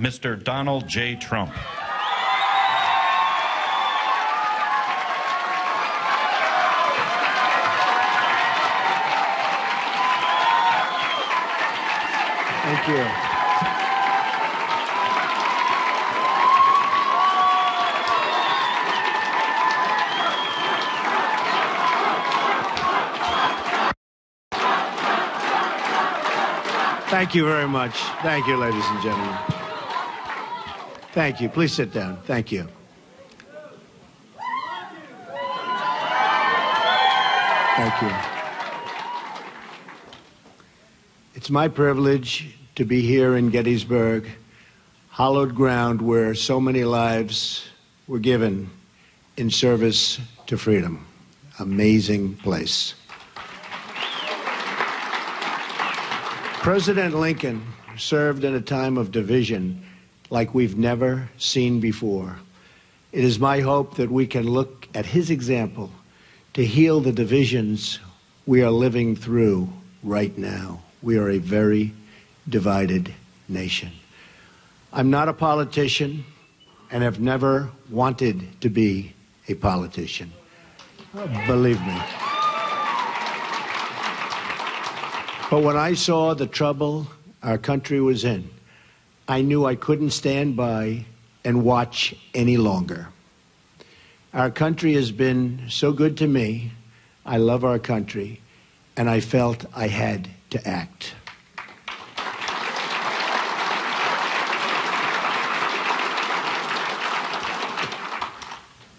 Mr. Donald J. Trump. Thank you. Thank you very much. Thank you, ladies and gentlemen. Thank you. Please sit down. Thank you. Thank you. It's my privilege to be here in Gettysburg, hallowed ground where so many lives were given in service to freedom. Amazing place. President Lincoln served in a time of division like we've never seen before. It is my hope that we can look at his example to heal the divisions we are living through right now. We are a very divided nation. I'm not a politician and have never wanted to be a politician. Believe me. But when I saw the trouble our country was in, I knew I couldn't stand by and watch any longer. Our country has been so good to me. I love our country, and I felt I had to act.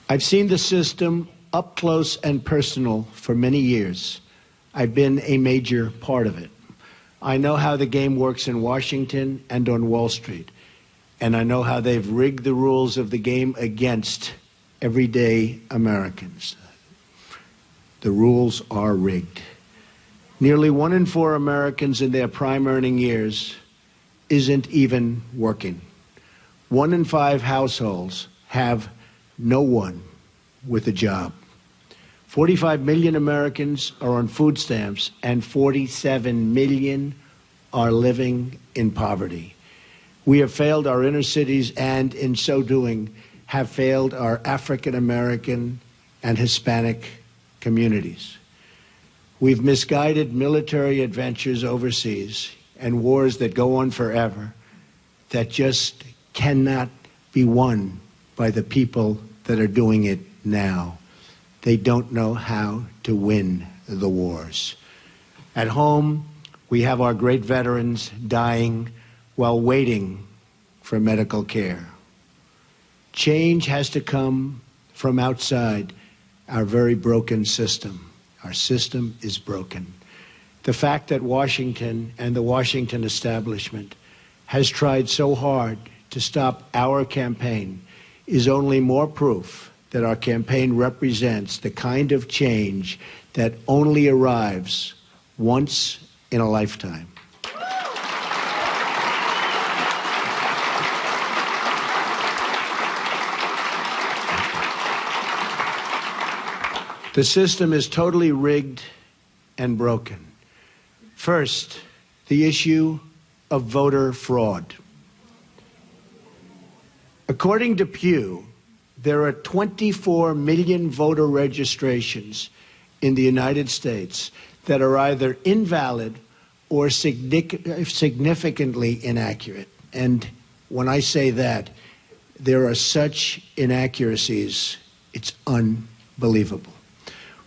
I've seen the system up close and personal for many years. I've been a major part of it. I know how the game works in Washington and on Wall Street, and I know how they've rigged the rules of the game against everyday Americans. The rules are rigged. Nearly 1 in 4 Americans in their prime earning years isn't even working. 1 in 5 households have no one with a job. 45 million Americans are on food stamps, and 47 million are living in poverty. We have failed our inner cities, and in so doing, have failed our African American and Hispanic communities. We've misguided military adventures overseas and wars that go on forever that just cannot be won by the people that are doing it now. They don't know how to win the wars. At home, we have our great veterans dying while waiting for medical care. Change has to come from outside our very broken system. Our system is broken. The fact that Washington and the Washington establishment has tried so hard to stop our campaign is only more proof that our campaign represents the kind of change that only arrives once in a lifetime. The system is totally rigged and broken. First, the issue of voter fraud. According to Pew, there are 24 million voter registrations in the United States that are either invalid or significantly inaccurate. And when I say that, there are such inaccuracies, it's unbelievable.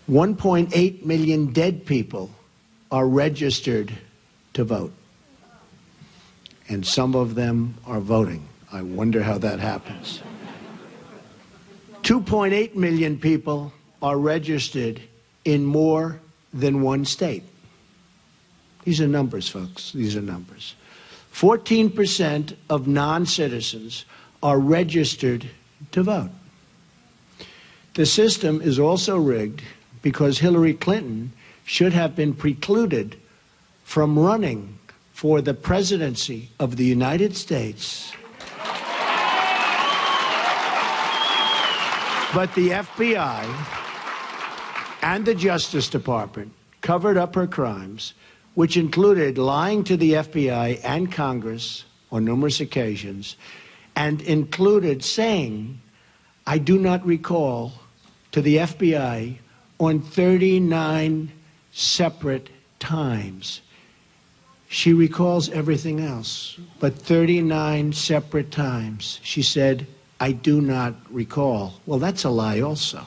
1.8 million dead people are registered to vote, and some of them are voting. I wonder how that happens. 2.8 million people are registered in more than one state. These are numbers, folks. These are numbers. 14% of non-citizens are registered to vote. The system is also rigged because Hillary Clinton should have been precluded from running for the presidency of the United States. But the FBI and the Justice Department covered up her crimes, which included lying to the FBI and Congress on numerous occasions and included saying, "I do not recall," to the FBI on 39 separate times. She recalls everything else, but 39 separate times she said, "I do not recall." Well, that's a lie also.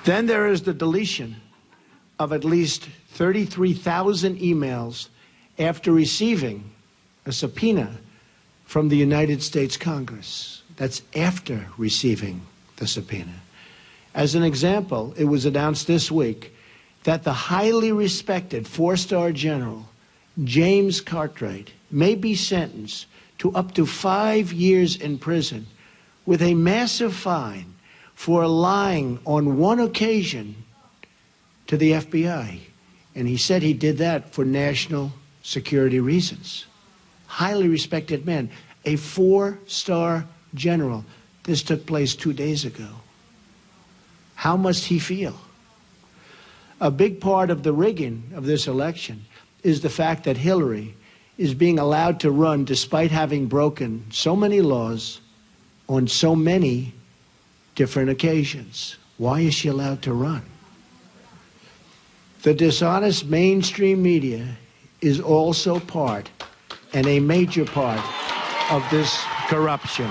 Then there is the deletion of at least 33,000 emails after receiving a subpoena from the United States Congress. That's after receiving the subpoena. As an example, it was announced this week that the highly respected four-star general, James Cartwright, may be sentenced to up to 5 years in prison with a massive fine for lying on one occasion to the FBI. And he said he did that for national security reasons. Highly respected man, a four-star general. This took place 2 days ago. How must he feel? A big part of the rigging of this election is the fact that Hillary is being allowed to run despite having broken so many laws on so many different occasions. Why is she allowed to run? The dishonest mainstream media is also part, and a major part, of this corruption.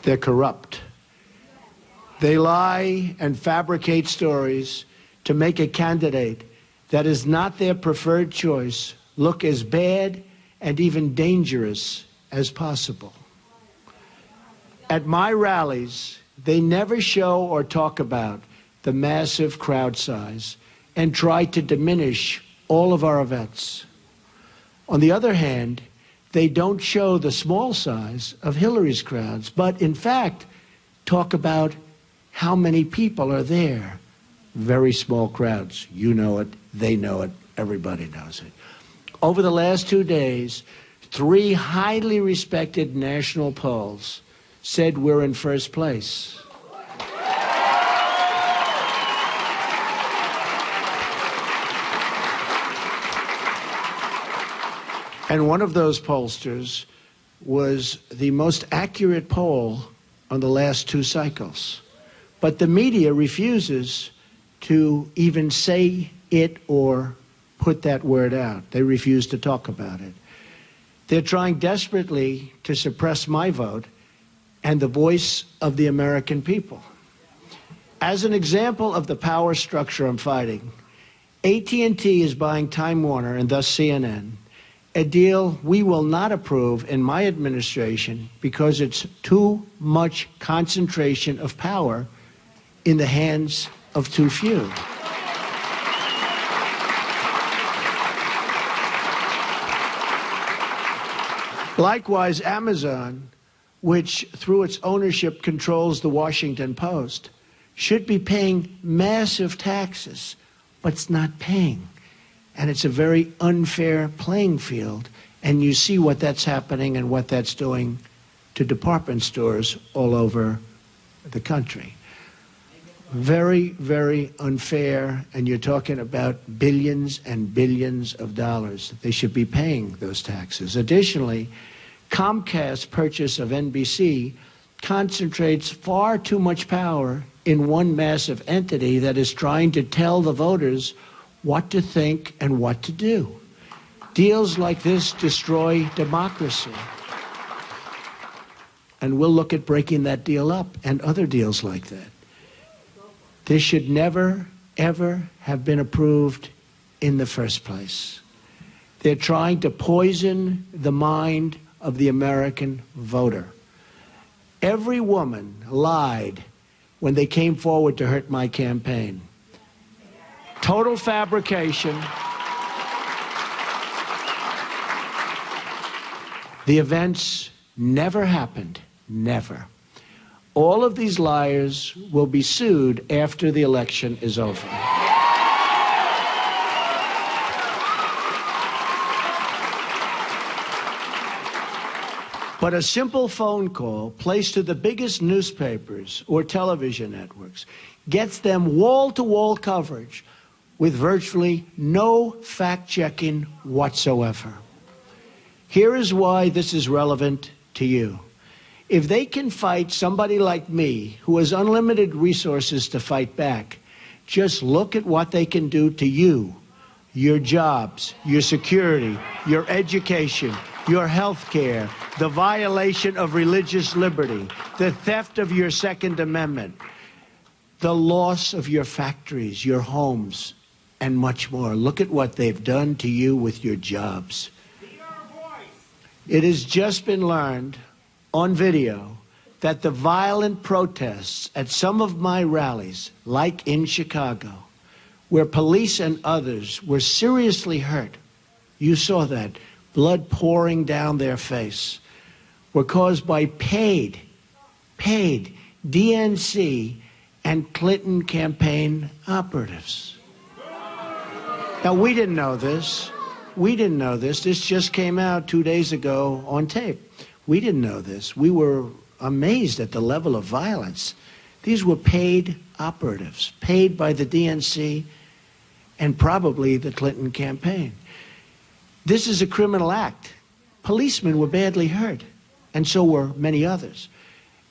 They're corrupt. They lie and fabricate stories to make a candidate that is not their preferred choice look as bad and even dangerous as possible. At my rallies, they never show or talk about the massive crowd size and try to diminish all of our events. On the other hand, they don't show the small size of Hillary's crowds, but in fact, talk about how many people are there. Very small crowds. You know it, they know it, everybody knows it. Over the last 2 days, 3 highly respected national polls said we're in first place. And one of those pollsters was the most accurate poll on the last 2 cycles. But the media refuses to even say it or put that word out. They refuse to talk about it. They're trying desperately to suppress my vote and the voice of the American people. As an example of the power structure I'm fighting, AT&T is buying Time Warner and thus CNN, a deal we will not approve in my administration because it's too much concentration of power in the hands of too few. Likewise, Amazon, which through its ownership controls the Washington Post, should be paying massive taxes, but it's not paying. And it's a very unfair playing field. And you see what that's happening and what that's doing to department stores all over the country. Very, very unfair. And you're talking about billions and billions of dollars. They should be paying those taxes. Additionally, Comcast's purchase of NBC concentrates far too much power in one massive entity that is trying to tell the voters what to think and what to do. Deals like this destroy democracy. And we'll look at breaking that deal up and other deals like that. This should never, ever have been approved in the first place. They're trying to poison the mind of the American voter. Every woman lied when they came forward to hurt my campaign. Total fabrication. The events never happened. Never. All of these liars will be sued after the election is over. But a simple phone call placed to the biggest newspapers or television networks gets them wall-to-wall coverage with virtually no fact-checking whatsoever. Here is why this is relevant to you. If they can fight somebody like me, who has unlimited resources to fight back, just look at what they can do to you, your jobs, your security, your education, your health care, the violation of religious liberty, the theft of your Second Amendment, the loss of your factories, your homes, and much more. Look at what they've done to you with your jobs. It has just been learned on video that the violent protests at some of my rallies, like in Chicago, where police and others were seriously hurt, you saw that, blood pouring down their face, were caused by paid DNC and Clinton campaign operatives. Now, we didn't know this. We didn't know this. This just came out 2 days ago on tape. We didn't know this. We were amazed at the level of violence. These were paid operatives, paid by the DNC and probably the Clinton campaign. This is a criminal act. Policemen were badly hurt, and so were many others.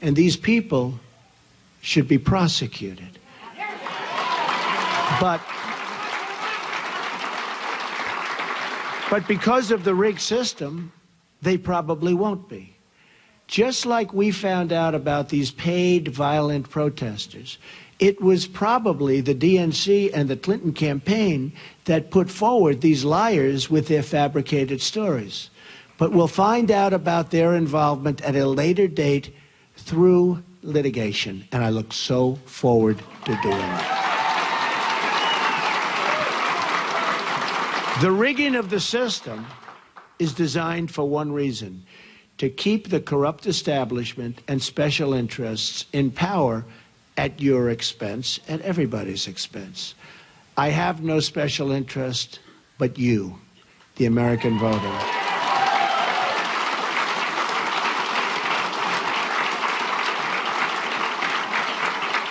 And these people should be prosecuted. But because of the rigged system, they probably won't be. Just like we found out about these paid violent protesters, it was probably the DNC and the Clinton campaign that put forward these liars with their fabricated stories. But we'll find out about their involvement at a later date through litigation, and I look so forward to doing it. The rigging of the system is designed for one reason: to keep the corrupt establishment and special interests in power at your expense, at everybody's expense. I have no special interest but you, the American voter.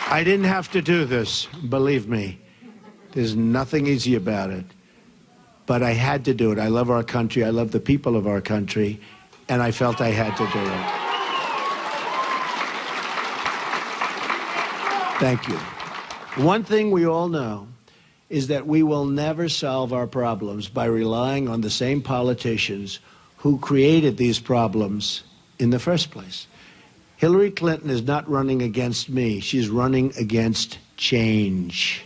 I didn't have to do this, believe me. There's nothing easy about it. But I had to do it. I love our country. I love the people of our country. And I felt I had to do it. Thank you. One thing we all know is that we will never solve our problems by relying on the same politicians who created these problems in the first place. Hillary Clinton is not running against me. She's running against change.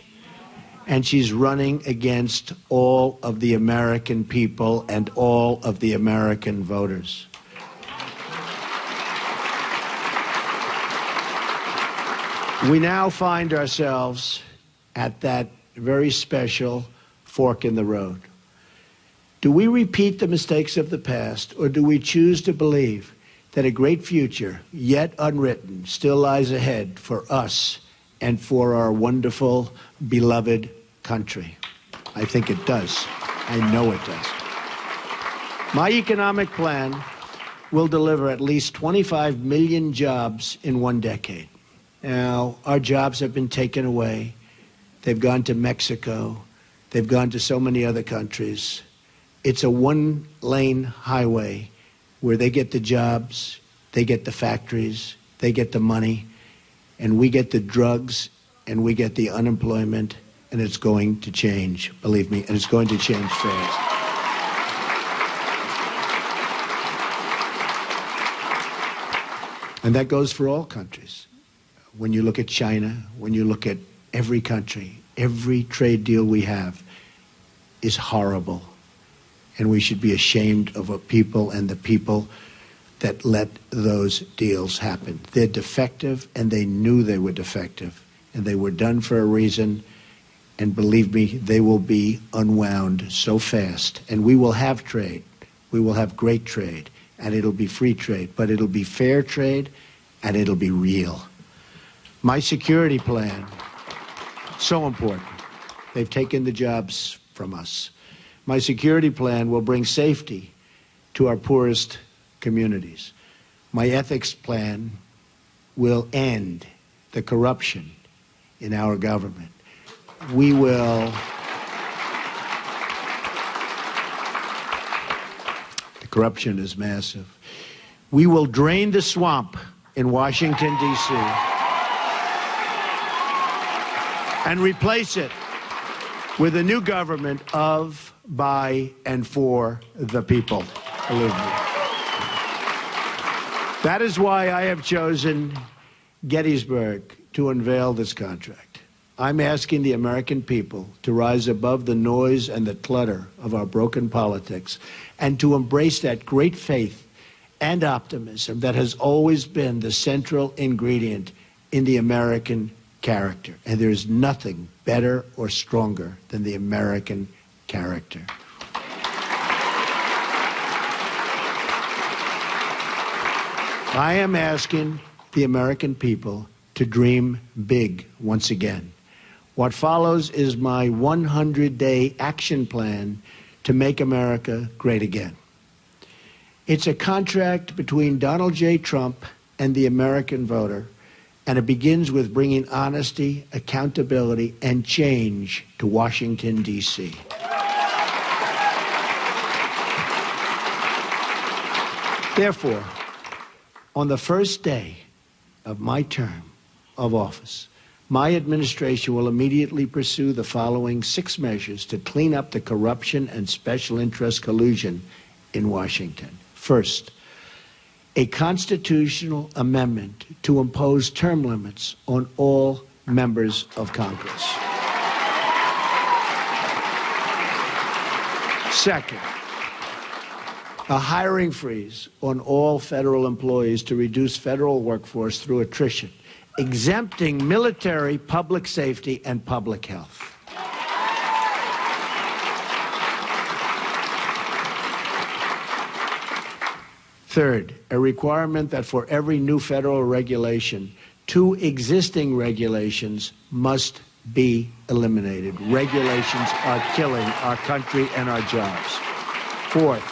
And she's running against all of the American people and all of the American voters. We now find ourselves at that very special fork in the road. Do we repeat the mistakes of the past, or do we choose to believe that a great future, yet unwritten, still lies ahead for us and for our wonderful, beloved country? I think it does. I know it does. My economic plan will deliver at least 25 million jobs in 1 decade. Now, our jobs have been taken away. They've gone to Mexico. They've gone to so many other countries. It's a one-lane highway where they get the jobs, they get the factories, they get the money, and we get the drugs, and we get the unemployment, and it's going to change, believe me, and it's going to change fast. And that goes for all countries. When you look at China, when you look at every country, every trade deal we have is horrible. And we should be ashamed of a people and the people that let those deals happen. They're defective, and they knew they were defective, and they were done for a reason. And believe me, they will be unwound so fast. And we will have trade. We will have great trade, and it'll be free trade, but it'll be fair trade, and it'll be real. My security plan, so important. They've taken the jobs from us. My security plan will bring safety to our poorest communities. My ethics plan will end the corruption in our government. We will the corruption is massive. We will drain the swamp in Washington, D.C. and replace it with a new government of, by, and for the people. Believe me. That is why I have chosen Gettysburg to unveil this contract. I'm asking the American people to rise above the noise and the clutter of our broken politics and to embrace that great faith and optimism that has always been the central ingredient in the American character. And there is nothing better or stronger than the American character. I am asking the American people to dream big once again. What follows is my 100-day action plan to make America great again. It's a contract between Donald J. Trump and the American voter, and it begins with bringing honesty, accountability, and change to Washington, D.C. Therefore, on the first day of my term of office, my administration will immediately pursue the following 6 measures to clean up the corruption and special interest collusion in Washington. First, a constitutional amendment to impose term limits on all members of Congress. Second, a hiring freeze on all federal employees to reduce federal workforce through attrition, exempting military, public safety, and public health. Third, a requirement that for every new federal regulation, 2 existing regulations must be eliminated. Regulations are killing our country and our jobs. Fourth,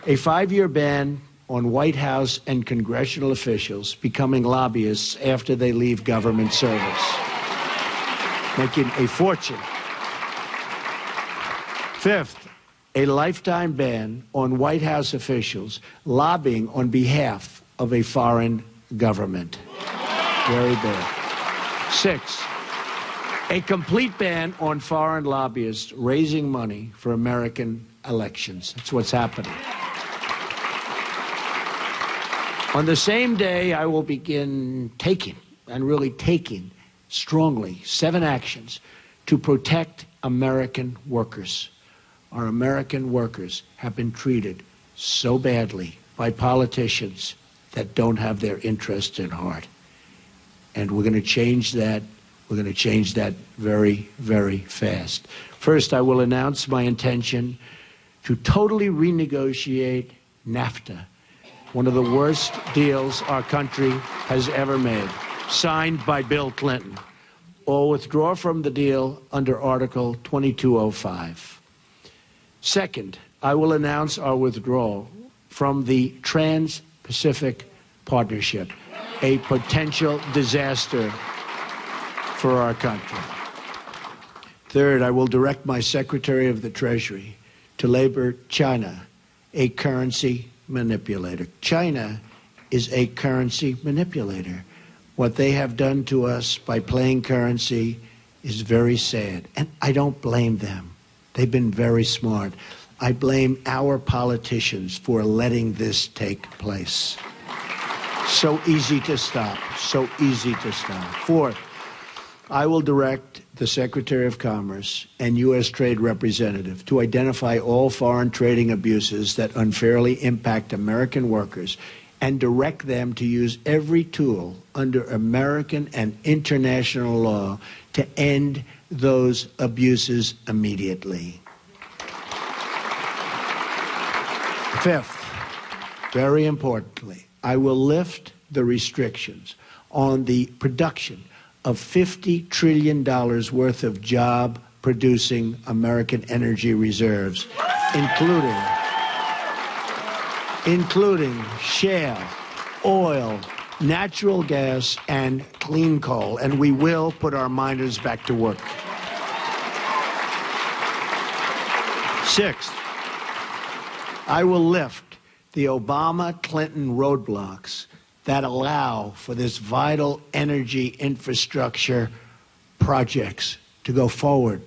a 5-year ban on White House and congressional officials becoming lobbyists after they leave government service, making a fortune. Fifth, a lifetime ban on White House officials lobbying on behalf of a foreign government. Very bad. Sixth, a complete ban on foreign lobbyists raising money for American elections. That's what's happening. On the same day, I will begin taking, and really taking strongly, 7 actions to protect American workers. Our American workers have been treated so badly by politicians that don't have their interests at heart. And we're going to change that. We're going to change that very, very fast. First, I will announce my intention to totally renegotiate NAFTA, one of the worst deals our country has ever made, signed by Bill Clinton, or withdraw from the deal under Article 2205. Second, I will announce our withdrawal from the Trans-Pacific Partnership, a potential disaster for our country. Third, I will direct my Secretary of the Treasury to label China a currency manipulator. China is a currency manipulator. What they have done to us by playing currency is very sad, and I don't blame them. They've been very smart. I blame our politicians for letting this take place. So easy to stop. So easy to stop. Fourth, I will direct the Secretary of Commerce and U.S. Trade Representative to identify all foreign trading abuses that unfairly impact American workers and direct them to use every tool under American and international law to end those abuses immediately. Fifth, very importantly, I will lift the restrictions on the production of $50 trillion worth of job-producing American energy reserves, including including shale, oil, natural gas, and clean coal, and we will put our miners back to work. Sixth, I will lift the Obama-Clinton roadblocks that allow for this vital energy infrastructure projects to go forward.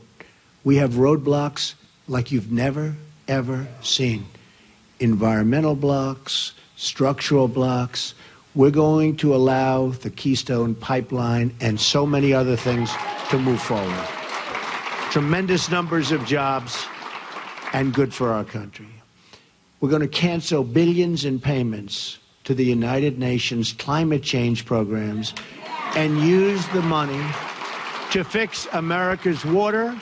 We have roadblocks like you've never, ever seen. Environmental blocks, structural blocks. We're going to allow the Keystone Pipeline and so many other things to move forward. Tremendous numbers of jobs and good for our country. We're going to cancel billions in payments to the United Nations climate change programs and use the money to fix America's water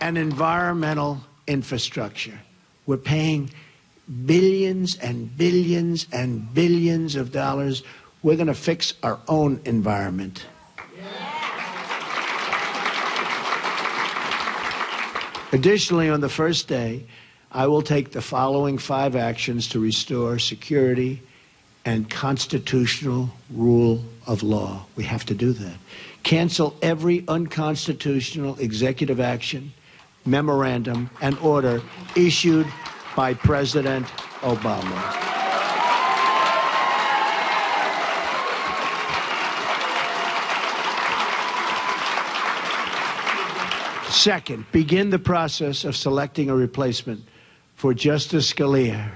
and environmental infrastructure. We're paying billions and billions and billions of dollars. We're going to fix our own environment. Additionally, on the first day, I will take the following 5 actions to restore security and constitutional rule of law. We have to do that. Cancel every unconstitutional executive action, memorandum, and order issued by President Obama. Second, begin the process of selecting a replacement for Justice Scalia,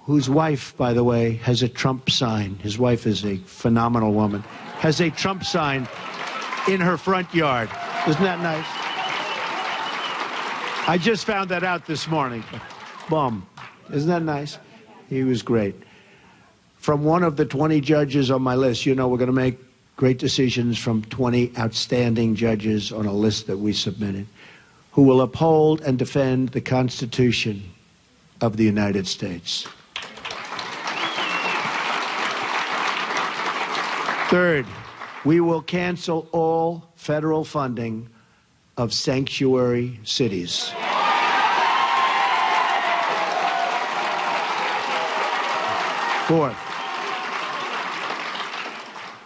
whose wife, by the way, has a Trump sign. His wife is a phenomenal woman. Has a Trump sign in her front yard. Isn't that nice? I just found that out this morning. Boom. Isn't that nice? He was great. From one of the 20 judges on my list, you know we're going to make great decisions from 20 outstanding judges on a list that we submitted, who will uphold and defend the Constitution of the United States. Third, we will cancel all federal funding of sanctuary cities. Fourth,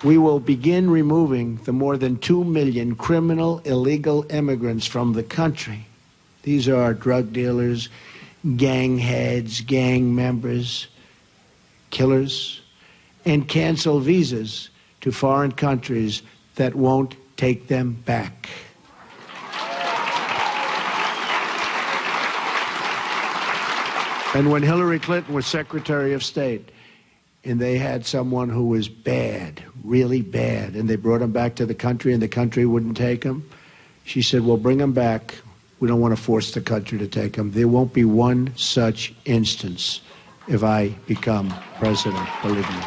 we will begin removing the more than 2 million criminal illegal immigrants from the country. These are drug dealers, gang heads, gang members, killers, and cancel visas to foreign countries that won't take them back. And when Hillary Clinton was Secretary of State, and they had someone who was bad, really bad, and they brought him back to the country and the country wouldn't take him, she said, well, bring him back. We don't want to force the country to take him. There won't be one such instance if I become president, believe me.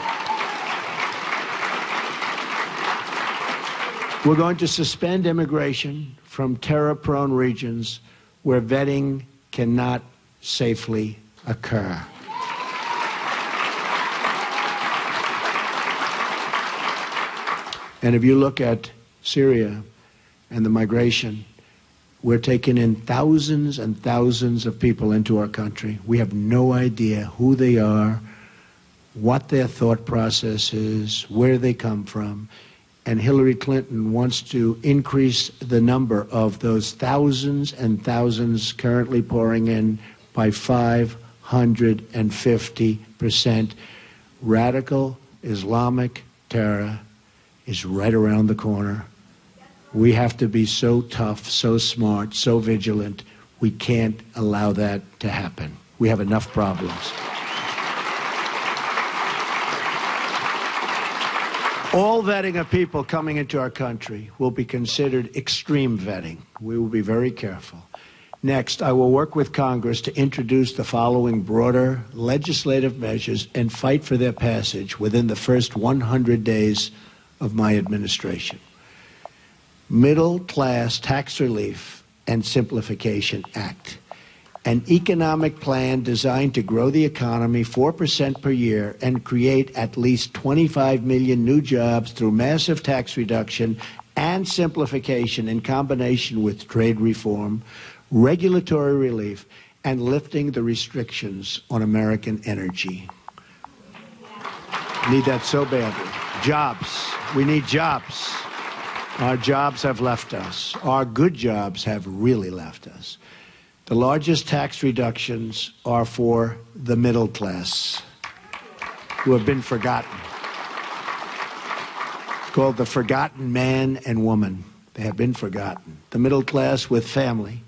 We're going to suspend immigration from terror-prone regions where vetting cannot safely occur. And if you look at Syria and the migration, we're taking in thousands and thousands of people into our country. We have no idea who they are, what their thought process is, where they come from. And Hillary Clinton wants to increase the number of those thousands and thousands currently pouring in by 550%. Radical Islamic terror is right around the corner. We have to be so tough, so smart, so vigilant. We can't allow that to happen. We have enough problems. All vetting of people coming into our country will be considered extreme vetting. We will be very careful. Next, I will work with Congress to introduce the following broader legislative measures and fight for their passage within the first 100 days of my administration. Middle-class Tax Relief and Simplification Act, an economic plan designed to grow the economy 4% per year and create at least 25 million new jobs through massive tax reduction and simplification in combination with trade reform, regulatory relief, and lifting the restrictions on American energy. Need that so badly. Jobs. We need jobs. Our jobs have left us. Our good jobs have really left us. The largest tax reductions are for the middle class, who have been forgotten. It's called the forgotten man and woman. They have been forgotten. The middle class with family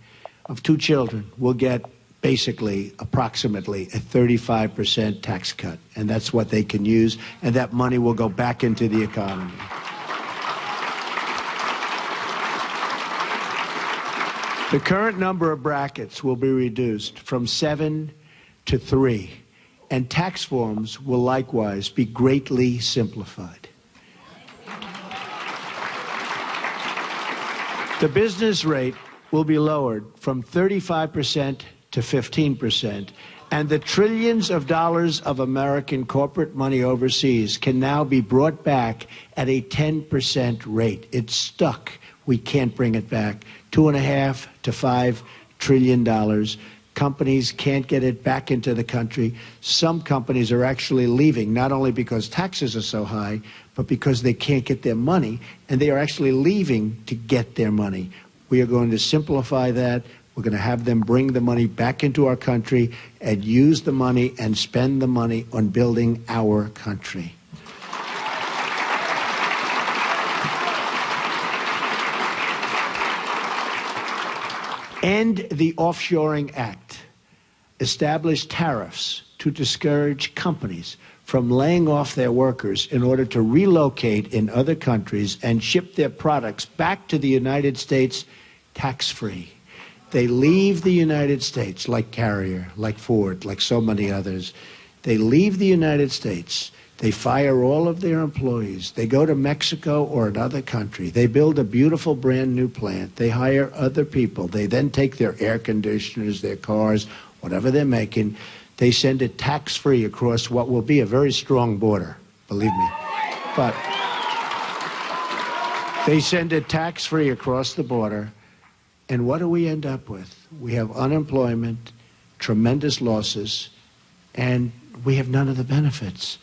of 2 children will get basically approximately a 35% tax cut, and that's what they can use, and that money will go back into the economy. The current number of brackets will be reduced from 7 to 3, and tax forms will likewise be greatly simplified. The business rate will be lowered from 35% to 15%, and the trillions of dollars of American corporate money overseas can now be brought back at a 10% rate. It's stuck. We can't bring it back. $2.5 to $5 trillion. Companies can't get it back into the country. Some companies are actually leaving, not only because taxes are so high, but because they can't get their money, and they are actually leaving to get their money. We are going to simplify that. We're going to have them bring the money back into our country and use the money and spend the money on building our country. End the Offshoring Act. Establish tariffs to discourage companies from laying off their workers in order to relocate in other countries and ship their products back to the United States tax-free. They leave the United States, like Carrier, like Ford, like so many others. They leave the United States. They fire all of their employees. They go to Mexico or another country. They build a beautiful brand new plant. They hire other people. They then take their air conditioners, their cars, whatever they're making. They send it tax-free across what will be a very strong border, believe me. But they send it tax-free across the border. And what do we end up with? We have unemployment, tremendous losses, and we have none of the benefits.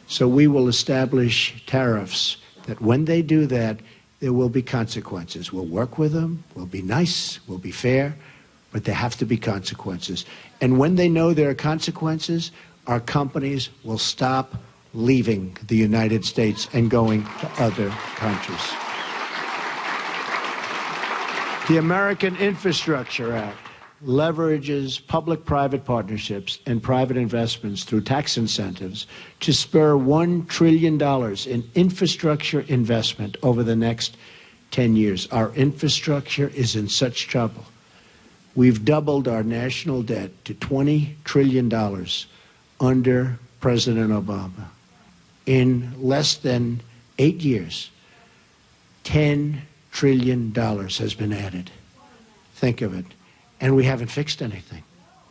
So we will establish tariffs that when they do that, there will be consequences. We'll work with them, we'll be nice, we'll be fair, but there have to be consequences. And when they know there are consequences, our companies will stop leaving the United States and going to other countries. The American Infrastructure Act leverages public-private partnerships and private investments through tax incentives to spur $1 trillion in infrastructure investment over the next 10 years. Our infrastructure is in such trouble. We've doubled our national debt to $20 trillion under President Obama. In less than 8 years, $10 trillion has been added. Think of it. And we haven't fixed anything.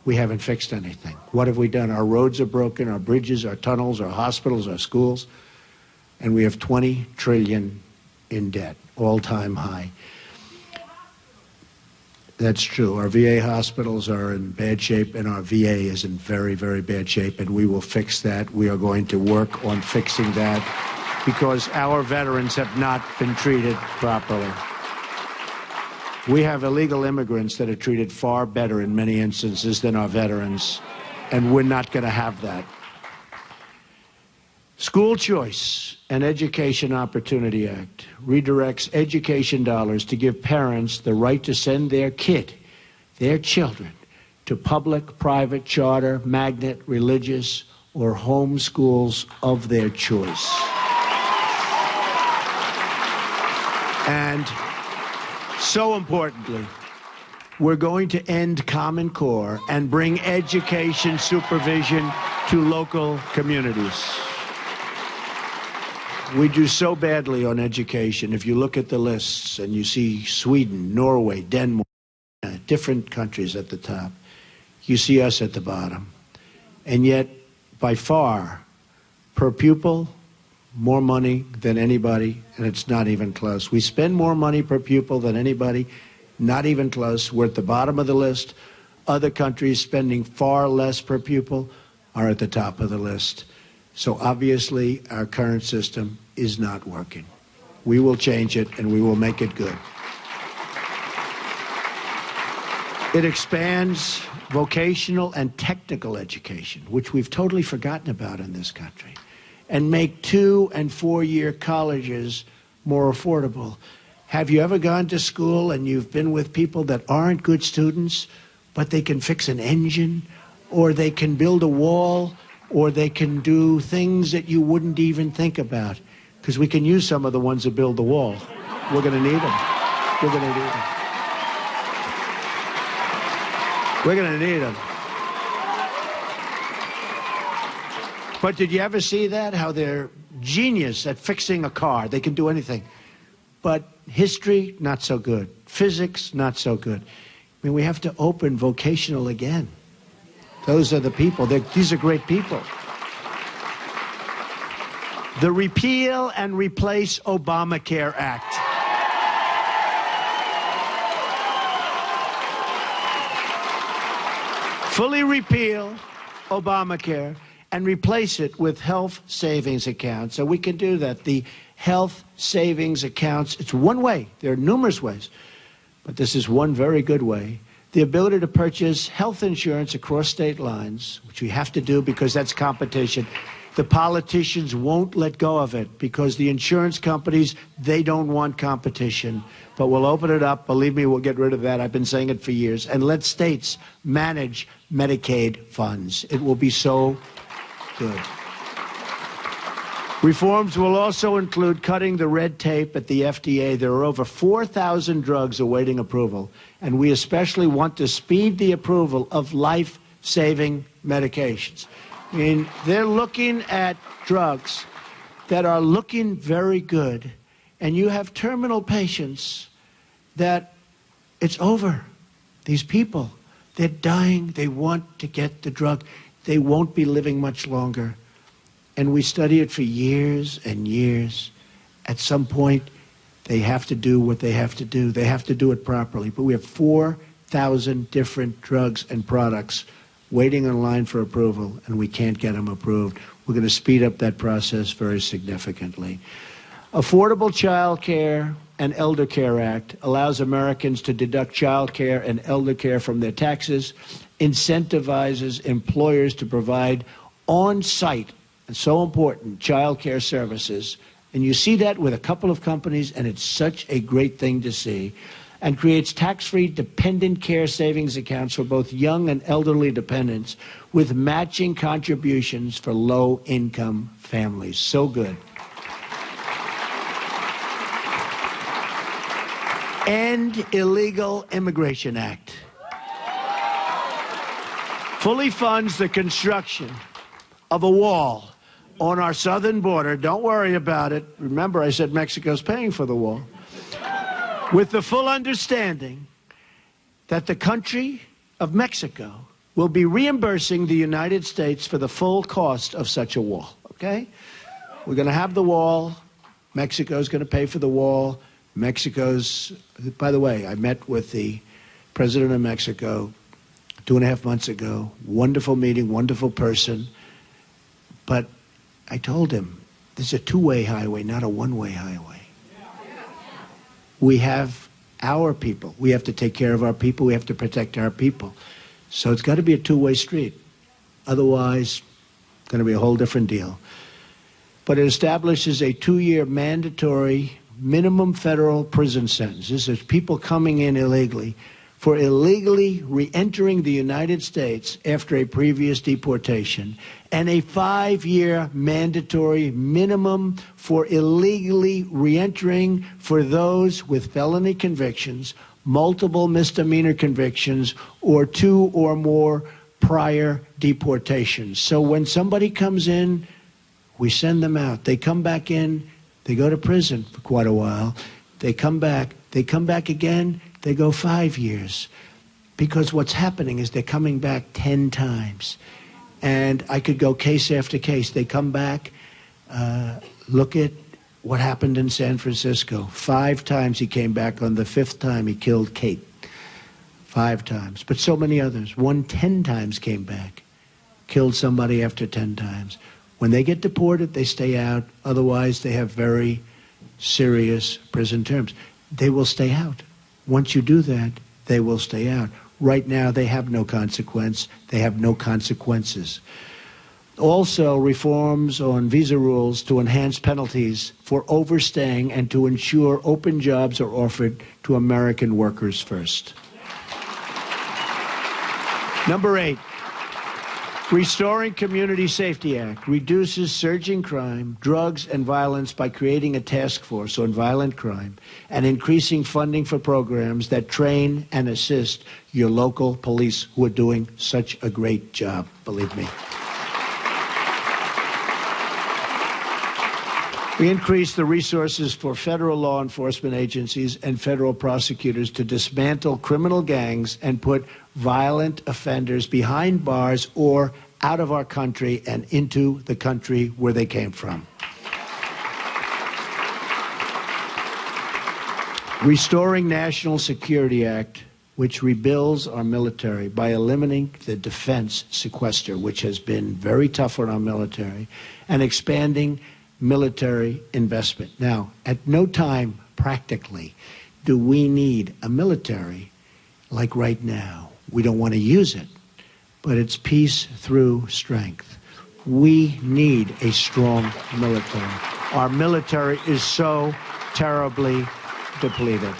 We haven't fixed anything. What have we done? Our roads are broken, our bridges, our tunnels, our hospitals, our schools, and we have $20 trillion in debt, all-time high. That's true. Our VA hospitals are in bad shape, and our VA is in very, very bad shape, and we will fix that. We are going to work on fixing that because our veterans have not been treated properly. We have illegal immigrants that are treated far better in many instances than our veterans, and we're not going to have that. School Choice and Education Opportunity Act redirects education dollars to give parents the right to send their kid, their children, to public, private, charter, magnet, religious, or home schools of their choice. And so importantly, we're going to end Common Core and bring education supervision to local communities. We do so badly on education. If you look at the lists and you see Sweden, Norway, Denmark, different countries at the top, you see us at the bottom. And yet, by far, per pupil, more money than anybody, and it's not even close. We spend more money per pupil than anybody, not even close. We're at the bottom of the list Other countries spending far less per pupil are at the top of the list. So obviously, our current system is not working. We will change it, and we will make it good. It expands vocational and technical education, which we've totally forgotten about in this country, and make 2- and 4-year colleges more affordable. Have you ever gone to school and you've been with people that aren't good students, but they can fix an engine, or they can build a wall, or they can do things that you wouldn't even think about? Because we can use some of the ones that build the wall. We're going to need them. We're going to need them. We're going to need them. But did you ever see that? How they're genius at fixing a car. They can do anything. But history, not so good. Physics, not so good. I mean, we have to open vocational again. Those are the people. These are great people. The Repeal and Replace Obamacare Act. Fully repeal Obamacare and replace it with health savings accounts. So we can do that. The health savings accounts, it's one way. There are numerous ways, but this is one very good way. The ability to purchase health insurance across state lines, which we have to do because that's competition. The politicians won't let go of it because the insurance companies, they don't want competition. But we'll open it up. Believe me, we'll get rid of that. I've been saying it for years. And let states manage Medicaid funds. It will be so good. Reforms will also include cutting the red tape at the FDA. There are over 4,000 drugs awaiting approval, and we especially want to speed the approval of life-saving medications. I mean, they're looking at drugs that are looking very good, and you have terminal patients that it's over. These people, they're dying. They want to get the drug. They won't be living much longer. And we study it for years and years. At some point, they have to do what they have to do. They have to do it properly. But we have 4,000 different drugs and products waiting in line for approval, and we can't get them approved. We're going to speed up that process very significantly. Affordable Child Care and Elder Care Act allows Americans to deduct child care and elder care from their taxes, incentivizes employers to provide on-site, and so important, child care services. And you see that with a couple of companies, and it's such a great thing to see. And creates tax-free dependent care savings accounts for both young and elderly dependents with matching contributions for low-income families. So good. End Illegal Immigration Act. Fully funds the construction of a wall on our southern border. Don't worry about it. Remember, I said Mexico's paying for the wall. With the full understanding that the country of Mexico will be reimbursing the United States for the full cost of such a wall, okay? We're going to have the wall. Mexico's going to pay for the wall. Mexico's, by the way, I met with the president of Mexico 2.5 months ago. Wonderful meeting, wonderful person. But I told him, this is a two-way highway, not a one-way highway. We have our people. We have to take care of our people. We have to protect our people. So it's got to be a two-way street. Otherwise, it's going to be a whole different deal. But it establishes a 2-year mandatory minimum federal prison sentence. This is people coming in illegally for illegally re-entering the United States after a previous deportation, and a 5-year mandatory minimum for illegally re-entering for those with felony convictions, multiple misdemeanor convictions, or 2 or more prior deportations. So when somebody comes in, we send them out. They come back in, they go to prison for quite a while. They come back again, they go 5 years. Because what's happening is they're coming back 10 times. And I could go case after case. They come back, look at what happened in San Francisco. 5 times he came back. On the 5th time, he killed Kate. 5 times. But so many others. One 10 times came back, killed somebody after 10 times. When they get deported, they stay out. Otherwise, they have very serious prison terms. They will stay out. Once you do that, they will stay out. Right now, they have no consequence. They have no consequences. Also, reforms on visa rules to enhance penalties for overstaying and to ensure open jobs are offered to American workers first. Number 8, Restoring Community Safety Act reduces surging crime, drugs, and violence by creating a task force on violent crime and increasing funding for programs that train and assist your local police who are doing such a great job, believe me. We increased the resources for federal law enforcement agencies and federal prosecutors to dismantle criminal gangs and put violent offenders behind bars or out of our country and into the country where they came from. Restoring National Security Act, which rebuilds our military by eliminating the defense sequester, which has been very tough on our military, and expanding military investment. Now, at no time, practically, do we need a military like right now. We don't want to use it, but it's peace through strength. We need a strong military. Our military is so terribly depleted.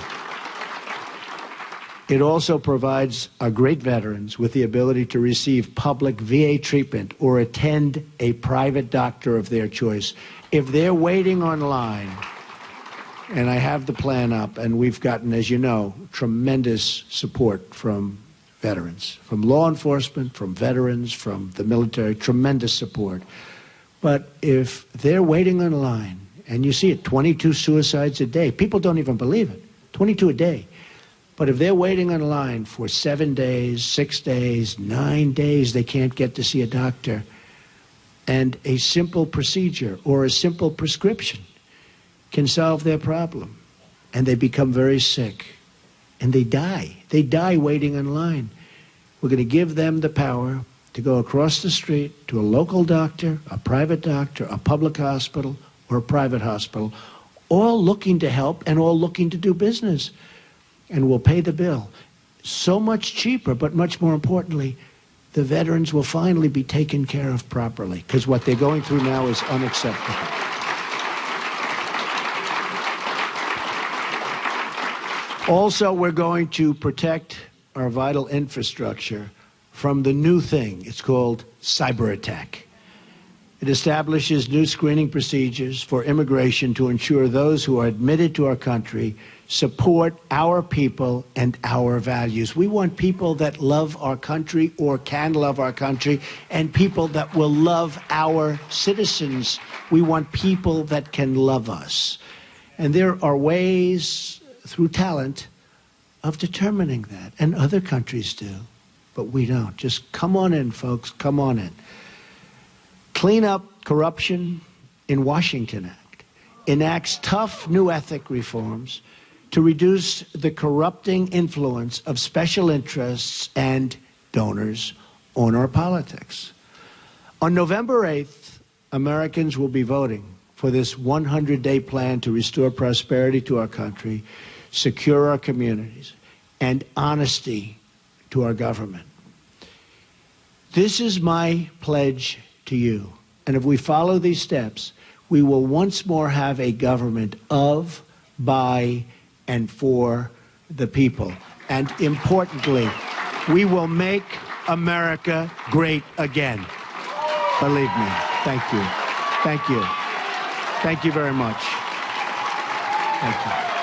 It also provides our great veterans with the ability to receive public VA treatment or attend a private doctor of their choice. If they're waiting online, and I have the plan up, and we've gotten, as you know, tremendous support from veterans, from law enforcement, from veterans, from the military, tremendous support. But if they're waiting online, and you see it, 22 suicides a day, people don't even believe it, 22 a day. But if they're waiting on line for 7 days, 6 days, 9 days, they can't get to see a doctor, and a simple procedure or a simple prescription can solve their problem, and they become very sick, and they die. They die waiting in line. We're going to give them the power to go across the street to a local doctor, a private doctor, a public hospital, or a private hospital, all looking to help and all looking to do business, and we'll pay the bill. So much cheaper, but much more importantly, the veterans will finally be taken care of properly, because what they're going through now is unacceptable. Also, we're going to protect our vital infrastructure from the new thing. It's called cyber attack. It establishes new screening procedures for immigration to ensure those who are admitted to our country support our people and our values. We want people that love our country or can love our country, and people that will love our citizens. We want people that can love us. And there are ways through talent of determining that, and other countries do, but we don't. Just come on in, folks, come on in. Clean up corruption in Washington Act enacts tough new ethic reforms to reduce the corrupting influence of special interests and donors on our politics. On November 8th, Americans will be voting for this 100-day plan to restore prosperity to our country, secure our communities, and honesty to our government. This is my pledge to you. And if we follow these steps, we will once more have a government of, by, and for the people. And importantly, we will make America great again. Believe me. Thank you. Thank you. Thank you very much. Thank you.